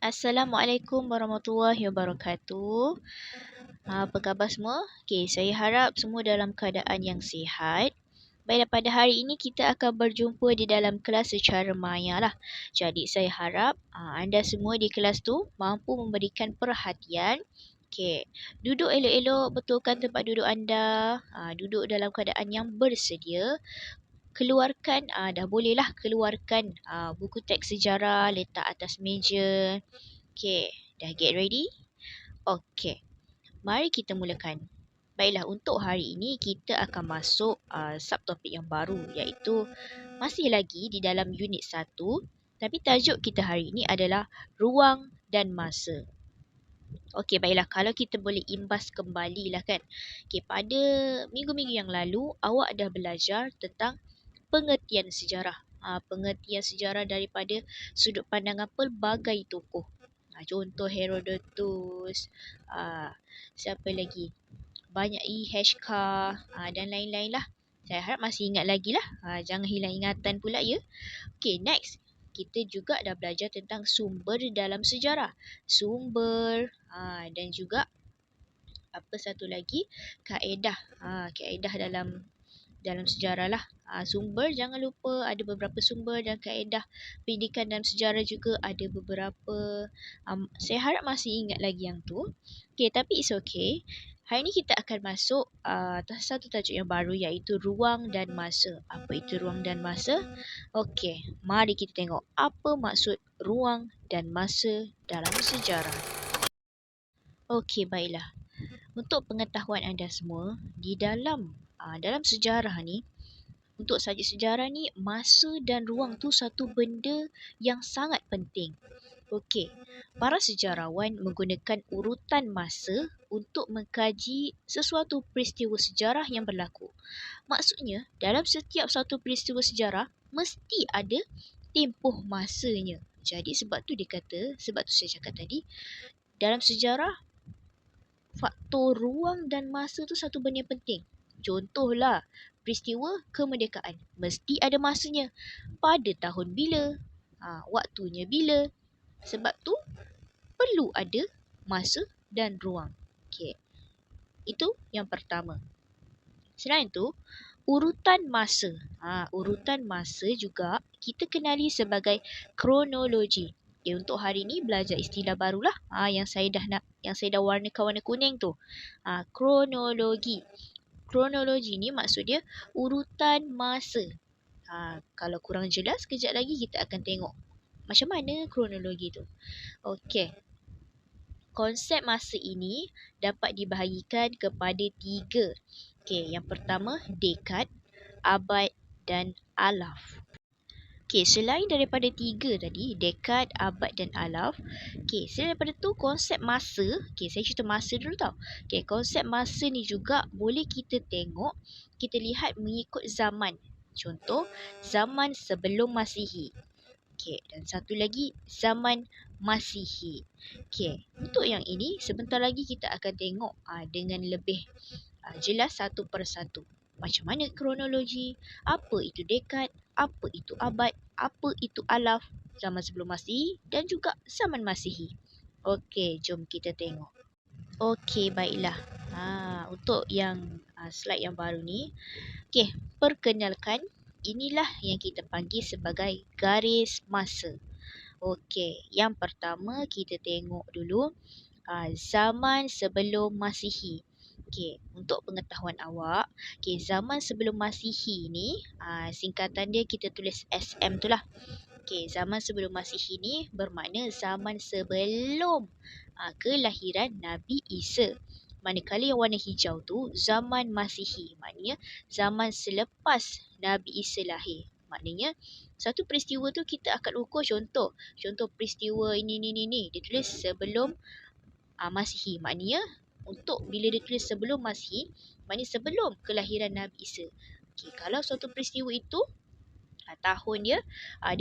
Assalamualaikum warahmatullahi wabarakatuh. Apa khabar semua? Okey, saya harap semua dalam keadaan yang sihat. Baiklah, pada hari ini kita akan berjumpa di dalam kelas secara maya lah. Jadi saya harap anda semua di kelas tu mampu memberikan perhatian. Okey, duduk elok-elok, betulkan tempat duduk anda. Duduk dalam keadaan yang bersedia. Keluarkan, dah bolehlah keluarkan buku teks sejarah, letak atas meja. Okey, dah get ready? Okey, mari kita mulakan. Baiklah, untuk hari ini kita akan masuk subtopik yang baru, iaitu masih lagi di dalam unit 1, tapi tajuk kita hari ini adalah ruang dan masa. Okey, baiklah, kalau kita boleh imbas kembali lah kan. Okey, pada minggu-minggu yang lalu awak dah belajar tentang pengertian sejarah. Pengertian sejarah daripada sudut pandangan pelbagai tokoh. Contoh Herodotus, siapa lagi? Banyak E.H. Carr dan lain-lain lah. Saya harap masih ingat lagi lah. Jangan hilang ingatan pula ya. Okay, next. Kita juga dah belajar tentang sumber dalam sejarah. Sumber dan juga apa satu lagi? Kaedah. Kaedah dalam sejarah lah. Sumber jangan lupa, ada beberapa sumber dan kaedah pendidikan dalam sejarah juga ada beberapa. Saya harap masih ingat lagi yang tu. Okay, tapi it's okay. Hari ni kita akan masuk satu tajuk yang baru, iaitu ruang dan masa. Apa itu ruang dan masa? Okay, mari kita tengok apa maksud ruang dan masa dalam sejarah. Okay, baiklah. Untuk pengetahuan anda semua, di dalam sejarah ni, untuk subjek sejarah ni, masa dan ruang tu satu benda yang sangat penting. Okey, para sejarawan menggunakan urutan masa untuk mengkaji sesuatu peristiwa sejarah yang berlaku. Maksudnya, dalam setiap satu peristiwa sejarah, mesti ada tempoh masanya. Jadi sebab tu saya cakap tadi, dalam sejarah, faktor ruang dan masa tu satu benda yang penting. Contohlah, peristiwa kemerdekaan. Mesti ada masanya. Pada tahun bila? Waktunya bila? Sebab tu, perlu ada masa dan ruang. Okay. Itu yang pertama. Selain tu, urutan masa. Urutan masa juga kita kenali sebagai kronologi. Okay, untuk hari ni belajar istilah barulah yang saya dah warnakan warna kuning tu. Kronologi. Kronologi ni maksud dia urutan masa. Kalau kurang jelas, kejap lagi kita akan tengok macam mana kronologi tu. Okey. Konsep masa ini dapat dibahagikan kepada 3. Okey, yang pertama dekad, abad dan alaf. Okey, selain daripada 3 tadi, dekad, abad dan alaf, okey, selain daripada tu konsep masa, okey, saya cerita masa dulu tau. Okey, konsep masa ni juga boleh kita tengok, kita lihat mengikut zaman. Contoh, zaman sebelum Masihi. Okey, dan satu lagi zaman Masihi. Okey, untuk yang ini sebentar lagi kita akan tengok dengan lebih jelas satu persatu. Macam mana kronologi, apa itu dekad, apa itu abad, apa itu alaf, zaman sebelum Masihi dan juga zaman Masihi. Okey, jom kita tengok. Okey, baiklah. Untuk yang slide yang baru ni, okey, perkenalkan, inilah yang kita panggil sebagai garis masa. Okey, yang pertama kita tengok dulu zaman sebelum Masihi. Okey, untuk pengetahuan awak, okey, zaman sebelum Masihi ni singkatan dia kita tulis SM tu lah. Okey, zaman sebelum Masihi ni bermakna zaman sebelum kelahiran Nabi Isa. Manakala yang warna hijau tu zaman Masihi, maknanya zaman selepas Nabi Isa lahir. Maknanya satu peristiwa tu kita akan ukur contoh peristiwa ini dia tulis sebelum Masihi. Maknanya untuk bila dia tulis sebelum Masihi, maknanya sebelum kelahiran Nabi Isa. Okey, kalau suatu peristiwa itu tahun dia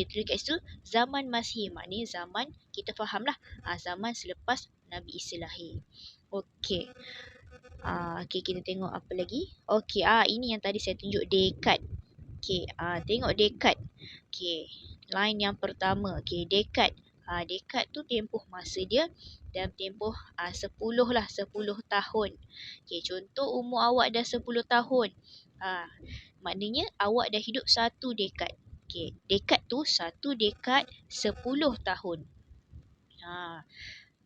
tulis kat situ zaman Masihi, maknanya zaman kita fahamlah zaman selepas Nabi Isa lahir. Okey. Okey, kita tengok apa lagi. Okey, ini yang tadi saya tunjuk dekad. Okey, tengok dekad. Okey, line yang pertama. Okey, dekad. Dekad tu tempoh masa dia dalam tempoh 10 tahun. Okey, contoh umur awak dah 10 tahun. Maknanya awak dah hidup satu dekad. Okey, dekad tu satu dekad 10 tahun.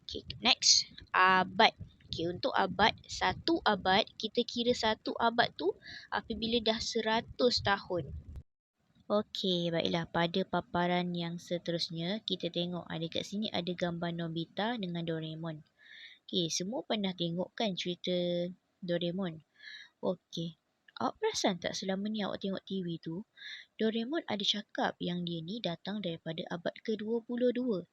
Okay, next, abad. Okay, untuk abad, satu abad, kita kira satu abad tu apabila dah 100 tahun. Okey, baiklah. Pada paparan yang seterusnya, kita tengok ada kat sini ada gambar Nobita dengan Doraemon. Okey, semua pernah tengok kan cerita Doraemon? Okey. Awak perasan tak selama ni awak tengok TV tu, Doraemon ada cakap yang dia ni datang daripada abad ke-22.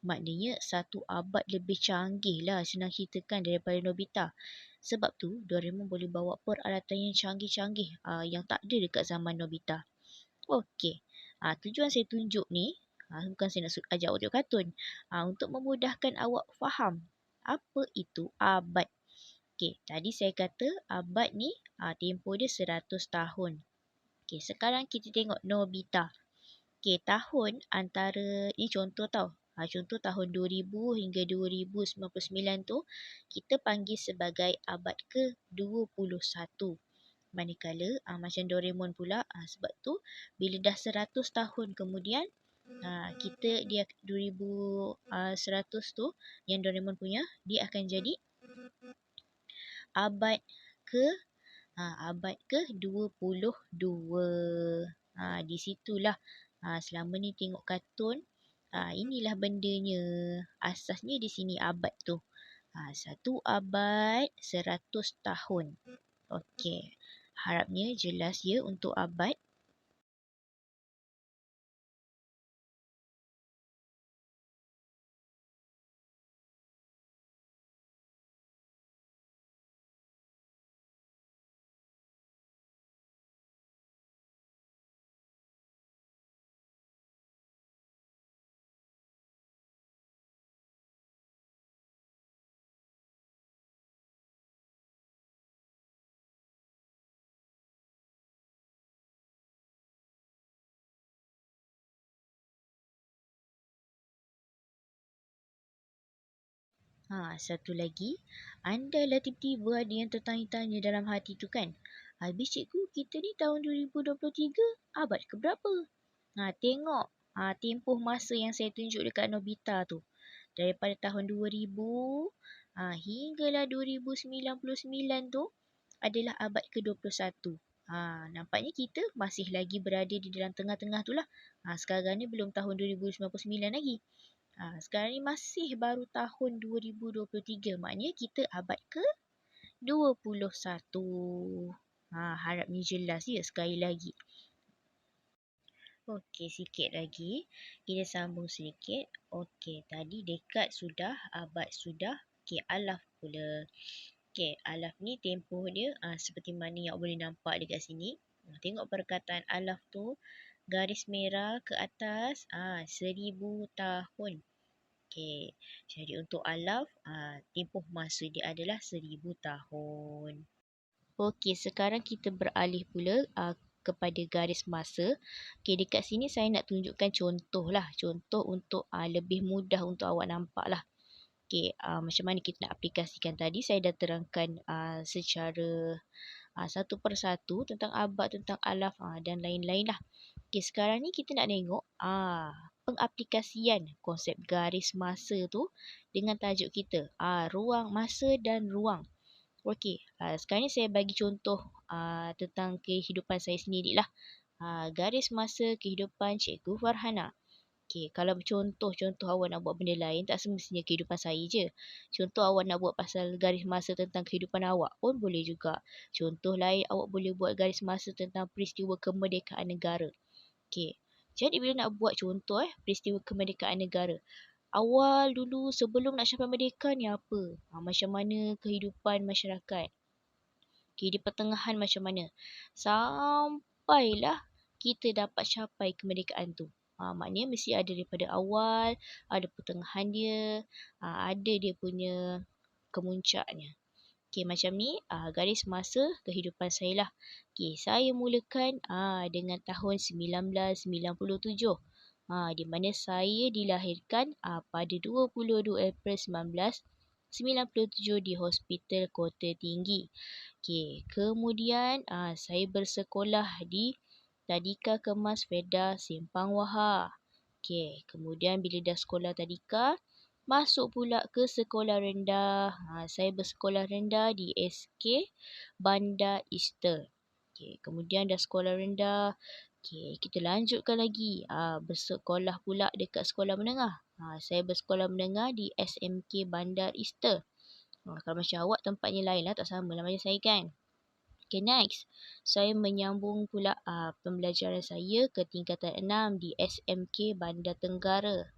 Maknanya satu abad lebih canggih lah senang ceritakan daripada Nobita. Sebab tu Doraemon boleh bawa peralatan yang canggih-canggih yang tak ada dekat zaman Nobita. Okey. Tujuan saya tunjuk ni, bukan saya nak ajak awak tengok kartun. Untuk memudahkan awak faham apa itu abad. Okey, tadi saya kata abad ni tempoh dia 100 tahun. Okey, sekarang kita tengok Nobita. Okey, tahun antara, ni contoh tau. Contoh tahun 2000 hingga 2099 tu, kita panggil sebagai abad ke-21. Manakala macam Doraemon pula, sebab tu bila dah 100 tahun kemudian, kita dia 2100 tu yang Doraemon punya, dia akan jadi abad ke abad ke-22. Di situlah selama ni tengok kartun, inilah bendanya. Asasnya di sini abad tu. Satu abad 100 tahun. Okey. Harapnya jelas ya untuk abad. Satu lagi, anda lah tiba-tiba ada yang tertanya-tanya dalam hati tu kan. Habis cikgu, kita ni tahun 2023, abad ke berapa? Tengok tempoh masa yang saya tunjuk dekat Nobita tu. Daripada tahun 2000 hinggalah 2099 tu adalah abad ke-21. Nampaknya kita masih lagi berada di dalam tengah-tengah tu lah. Sekarang ni belum tahun 2099 lagi. Sekarang ni masih baru tahun 2023. Maknanya kita abad ke-21. Harapnya jelas ya sekali lagi. Okey, sikit lagi. Kita sambung sedikit. Okey, tadi dekad sudah, abad sudah. Okey, alaf pula. Okey, alaf ni tempoh dia seperti mana yang boleh nampak dekat sini. Tengok perkataan alaf tu, garis merah ke atas, 1000 tahun. Okey, jadi untuk alaf, tempoh masa dia adalah 1000 tahun. Okey, sekarang kita beralih pula kepada garis masa. Okey, dekat sini saya nak tunjukkan contoh lah. Contoh untuk lebih mudah untuk awak nampak lah. Okey, macam mana kita nak aplikasikan tadi. Saya dah terangkan secara satu persatu tentang abad, tentang alaf dan lain-lain lah. Okey, sekarang ni kita nak tengok pengaplikasian konsep garis masa tu dengan tajuk kita. Ruang, masa dan ruang. Okey, sekarang ni saya bagi contoh tentang kehidupan saya sendiri lah. Garis masa kehidupan Cikgu Farhana. Okey, kalau contoh awak nak buat benda lain, tak semestinya kehidupan saya je. Contoh awak nak buat pasal garis masa tentang kehidupan awak pun boleh juga. Contoh lain, awak boleh buat garis masa tentang peristiwa kemerdekaan negara. Okey, jadi bila nak buat contoh peristiwa kemerdekaan negara, awal dulu sebelum nak capai merdeka ni apa? Macam mana kehidupan masyarakat? Di pertengahan macam mana? Sampailah kita dapat capai kemerdekaan tu. Maknanya mesti ada daripada awal, ada pertengahan dia, ada dia punya kemuncaknya. Okey, macam ni garis masa kehidupan saya lah. Okey, saya mulakan dengan tahun 1997. Di mana saya dilahirkan pada 22 April 1997 di Hospital Kota Tinggi. Okey, kemudian saya bersekolah di Tadika Kemas Feda Simpang Wahar. Okey, kemudian bila dah sekolah tadika, masuk pula ke sekolah rendah. Saya bersekolah rendah di SK Bandar Easter. Okey, kemudian dah sekolah rendah. Okey, kita lanjutkan lagi. Bersekolah pula dekat sekolah menengah. Saya bersekolah menengah di SMK Bandar Easter. Kalau macam awak tempatnya lain lah, tak sama lah macam saya kan. Okay, next. Saya menyambung pula pembelajaran saya ke tingkatan 6 di SMK Bandar Tenggara.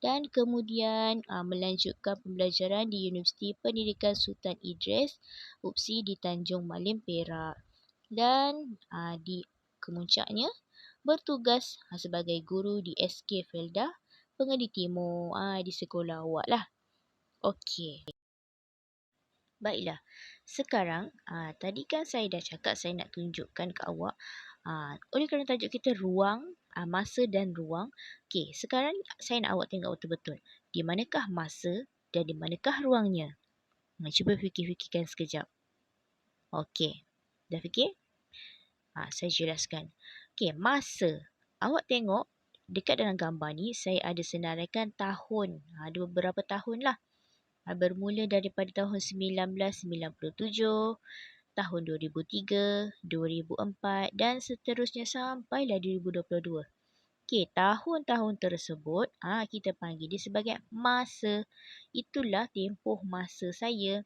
Dan kemudian melanjutkan pembelajaran di Universiti Pendidikan Sultan Idris, UPSI di Tanjung Malim, Perak. Dan di kemuncaknya, bertugas sebagai guru di SK Felda, Penggedi Timur di sekolah awak lah. Okey. Baiklah, sekarang tadi kan saya dah cakap saya nak tunjukkan ke awak oleh kerana tajuk kita ruang, masa dan ruang. Okey, sekarang saya nak awak tengok betul-betul. Di manakah masa dan di manakah ruangnya? Cuba fikir-fikirkan sekejap. Okey, dah fikir? Saya jelaskan. Okey, masa. Awak tengok dekat dalam gambar ni saya ada senaraikan tahun. Ada beberapa tahun lah. Bermula daripada tahun 1997, tahun 2003, 2004 dan seterusnya sampailah 2022. Okey, tahun-tahun tersebut kita panggil dia sebagai masa. Itulah tempoh masa saya.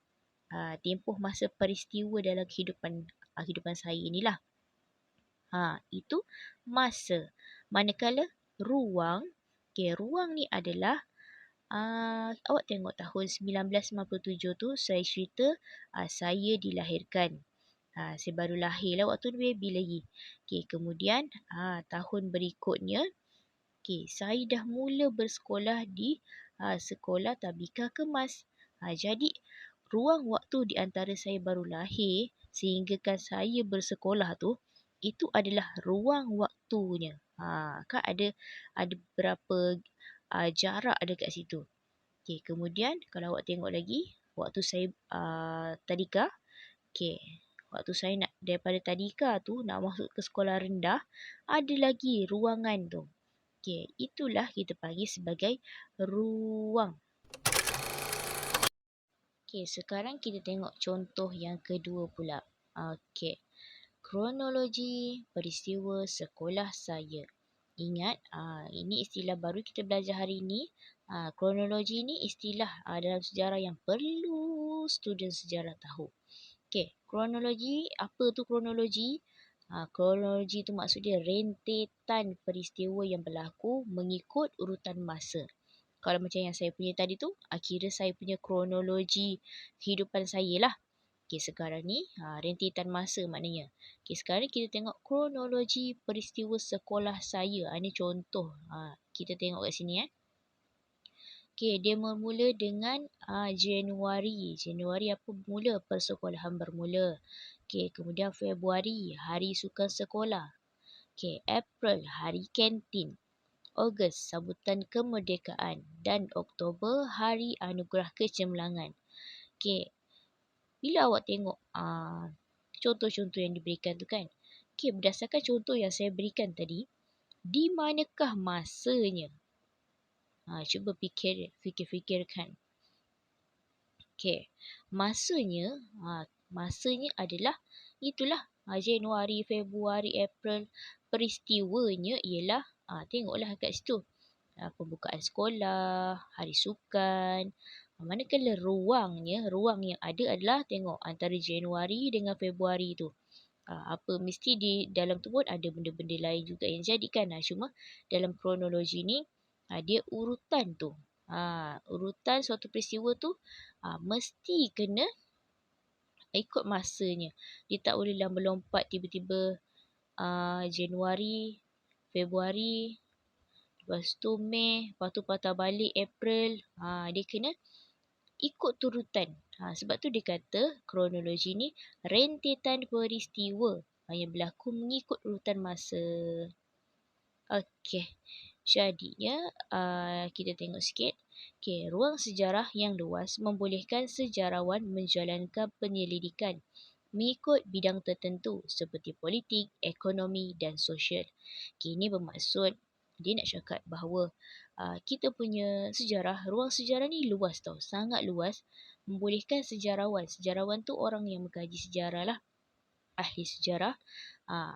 Tempoh masa peristiwa dalam kehidupan saya inilah. Itu masa. Manakala ruang, okey, ruang ni adalah awak tengok tahun 1997 tu saya cerita saya dilahirkan. Saya baru lahir lah waktu tu baby lagi. Okey, kemudian tahun berikutnya saya dah mula bersekolah di sekolah Tabika Kemas. Jadi ruang waktu di antara saya baru lahir sehinggakan saya bersekolah tu itu adalah ruang waktunya. Kan ada berapa jarak dekat situ. Okey, kemudian kalau awak tengok lagi waktu saya tadika, okey, waktu saya nak daripada tadika tu nak masuk ke sekolah rendah, ada lagi ruangan tu. Okey, itulah kita panggil sebagai ruang. Okey, sekarang kita tengok contoh yang kedua pula. Okey, kronologi peristiwa sekolah saya. Ingat, ini istilah baru kita belajar hari ini. Kronologi ni istilah dalam sejarah yang perlu student sejarah tahu. Okey, kronologi, apa tu kronologi? Kronologi tu maksud dia rentetan peristiwa yang berlaku mengikut urutan masa. Kalau macam yang saya punya tadi tu, kira saya punya kronologi kehidupan saya lah. Okey, sekarang ni rentetan masa maknanya. Okey, sekarang kita tengok kronologi peristiwa sekolah saya. Ini contoh. Kita tengok kat sini Okey, dia bermula dengan Januari. Januari apa bermula? Persekolahan bermula. Okey, kemudian Februari, hari sukan sekolah. Okey, April, hari kantin. Ogos, sambutan kemerdekaan. Dan Oktober, hari anugerah kecemerlangan. Okey, bila awak tengok contoh-contoh yang diberikan tu kan. Okey, berdasarkan contoh yang saya berikan tadi, di manakah masanya? Cuba fikirkan. Okey, masanya adalah itulah Januari, Februari, April. Peristiwanya ialah tengoklah kat situ. Pembukaan sekolah, hari sukan. Manakala ruang yang ada adalah tengok antara Januari dengan Februari tu. Mesti di dalam tu pun ada benda-benda lain juga yang jadi kan. Cuma dalam kronologi ni dia urutan tu. Urutan suatu peristiwa tu mesti kena ikut masanya. Dia tak bolehlah melompat tiba-tiba Januari, Februari, lepas tu Mei, lepas tu patah balik April. Dia kena ikut turutan. Sebab tu dia kata kronologi ni rentetan peristiwa yang berlaku mengikut urutan masa. Okey. Jadinya kita tengok sikit. Okay, ruang sejarah yang luas membolehkan sejarawan menjalankan penyelidikan mengikut bidang tertentu seperti politik, ekonomi dan sosial. Okay, ini bermaksud dia nak cakap bahawa kita punya sejarah, ruang sejarah ni luas tau, sangat luas, membolehkan sejarawan. Sejarawan tu orang yang mengkaji sejarah lah, ahli sejarah. Ah,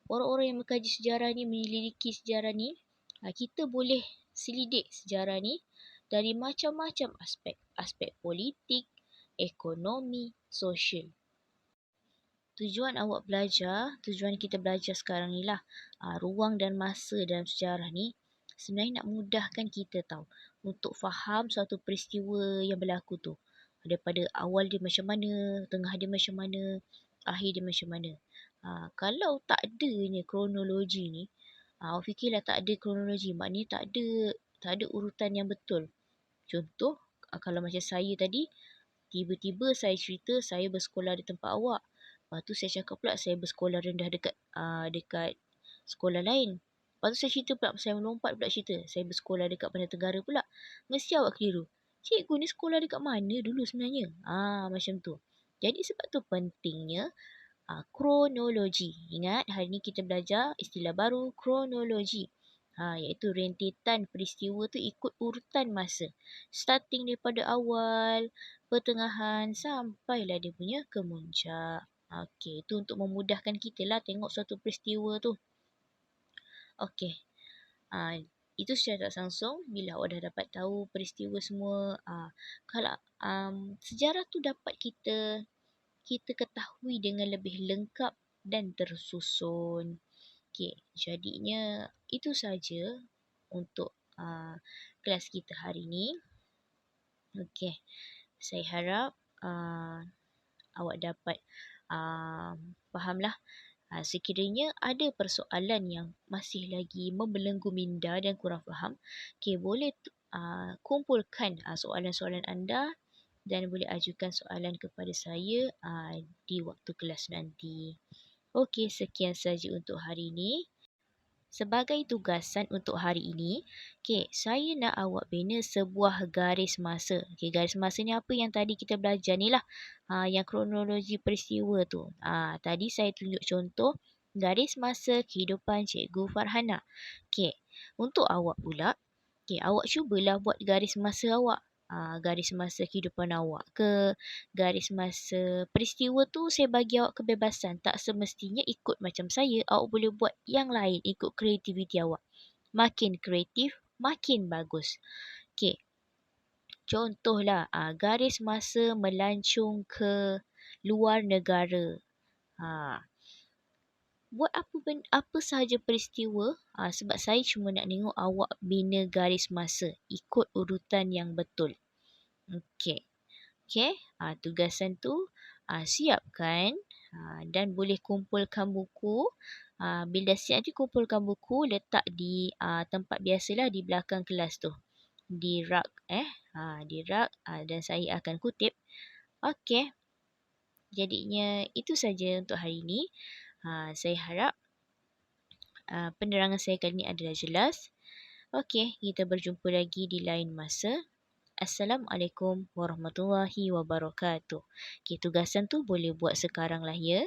orang-orang yang mengkaji sejarah ni, menyelidiki sejarah ni, kita boleh selidik sejarah ni dari macam-macam aspek. Aspek politik, ekonomi, sosial. Tujuan awak belajar, tujuan kita belajar sekarang ni lah, ruang dan masa dalam sejarah ni sebenarnya nak mudahkan kita tahu untuk faham suatu peristiwa yang berlaku tu. Daripada awal dia macam mana, tengah dia macam mana, akhir dia macam mana. Kalau tak adanya kronologi ni, awak fikirlah tak ada kronologi, maknanya tak ada urutan yang betul. Contoh, kalau macam saya tadi, tiba-tiba saya cerita saya bersekolah di tempat awak. Lepas tu saya cakap pula saya bersekolah rendah dekat sekolah lain. Lepas tu saya cerita pula, saya melompat pula cerita saya bersekolah dekat Bandar Tenggara pula. Mesti awak keliru. Cikgu ni sekolah dekat mana dulu sebenarnya? Macam tu. Jadi sebab tu pentingnya kronologi. Ingat, hari ni kita belajar istilah baru, kronologi. Iaitu rentetan peristiwa tu ikut urutan masa. Starting daripada awal, pertengahan, sampailah dia punya kemuncak. Okey, itu untuk memudahkan kita lah tengok suatu peristiwa tu. Okey. Itu secara tak langsung bila awak dah dapat tahu peristiwa semua. Kalau sejarah tu dapat kita ketahui dengan lebih lengkap dan tersusun. Okey, jadinya itu saja untuk kelas kita hari ini. Okey, saya harap awak dapat fahamlah. Sekiranya ada persoalan yang masih lagi membelenggu minda dan kurang faham, okey, boleh kumpulkan soalan-soalan anda dan boleh ajukan soalan kepada saya di waktu kelas nanti. Okey, sekian saja untuk hari ini. Sebagai tugasan untuk hari ini, saya nak awak bina sebuah garis masa. Garis masa ni apa yang tadi kita belajar ni lah. Yang kronologi peristiwa tu. Tadi saya tunjuk contoh garis masa kehidupan Cikgu Farhana. Untuk awak pula, awak cubalah buat garis masa awak. Garis masa kehidupan awak ke, garis masa peristiwa tu saya bagi awak kebebasan. Tak semestinya ikut macam saya, awak boleh buat yang lain ikut kreativiti awak. Makin kreatif, makin bagus. Contohlah garis masa melancong ke luar negara. Buat apa sahaja peristiwa, sebab saya cuma nak tengok awak bina garis masa ikut urutan yang betul. Okey. Tugasan tu siapkan dan boleh kumpulkan buku. Bila siap nanti kumpulkan buku, letak di tempat biasalah di belakang kelas tu. Di rak di rak dan saya akan kutip. Okey. Jadinya itu saja untuk hari ini. Saya harap penerangan saya kali ini adalah jelas. Okey, kita berjumpa lagi di lain masa. Assalamualaikum warahmatullahi wabarakatuh. Tugasan tu boleh buat sekarang lah ya.